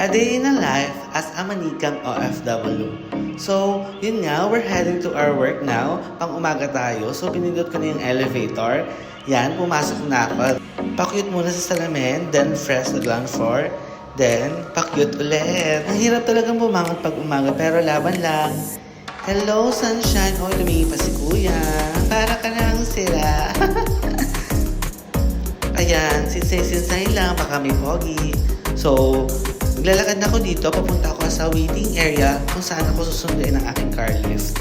A day in a life as a manikang OFW. So, yun nga, we're heading to our work now. Pang-umaga tayo. So, pinindot ko na yung elevator. Yan, pumasok na ako. Pakyut muna sa salamin, then fresh the ground floor. Then, pakyut ulit. Ang hirap talagang bumangon pag umaga, pero laban lang. Hello, sunshine. Oh, lumipas si kuya. Para ka nang sira. Ayan, sinsay lang, baka may pogi. So, maglalakad na ako dito, papunta ako sa waiting area kung saan ako susunduin ang aking car lift.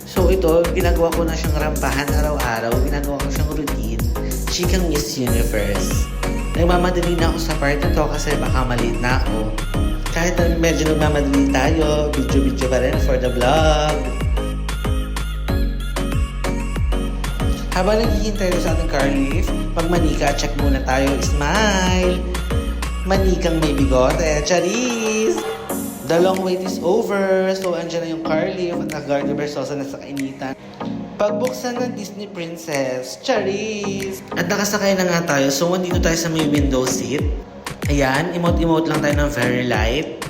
So ito, ginagawa ko na siyang rampahan araw-araw, ginagawa ko siyang routine. Chikang Miss Universe. Nagmamadali na ako sa part na to kasi baka maliit na ako. Kahit na medyo nagmamadali tayo, video-video pa rin for the vlog. Habang naghihintay sa ating car lift, pag manika, check muna tayo, smile! Manikang may bigote, charis! The long wait is over, so andyan na yung car lift at nag-Garden Versosa na sa kainitan. Pagbuksan ng Disney Princess, charis! At nakasakay na nga tayo, so andito tayo sa may window seat. Ayan, emote-emote lang tayo ng very light.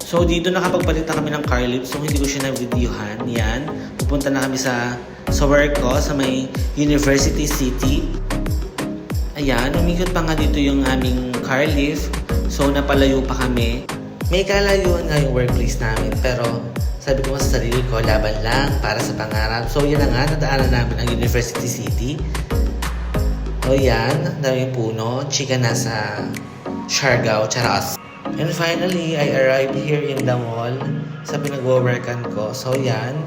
So dito nakapagpalit na kami ng car lift, so hindi ko siya na-videohan. Yan, pupunta na kami sa work ko, sa may University City. Ayan, umikot pa nga dito yung aming car lift. So, napalayo pa kami. May kalayuan nga yung workplace namin. Pero, sabi ko sa sarili ko, laban lang para sa pangarap. So, yan na nga, nadaanan namin ang University City. O yan, daming puno. Chika na sa Siargao, charas. And finally, I arrived here in the mall sa pinag-workan ko. So, yan,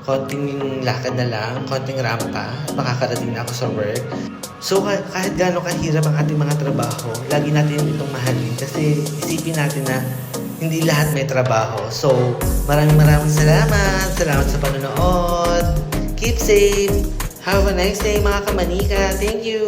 konting lakad na lang, konting rampa, makakarating na ako sa work. So, kahit gaano kahirap ang ating mga trabaho, lagi natin itong mahalin kasi isipin natin na hindi lahat may trabaho. So, maraming salamat. Salamat sa panonood. Keep safe. Have a nice day mga kamanika. Thank you.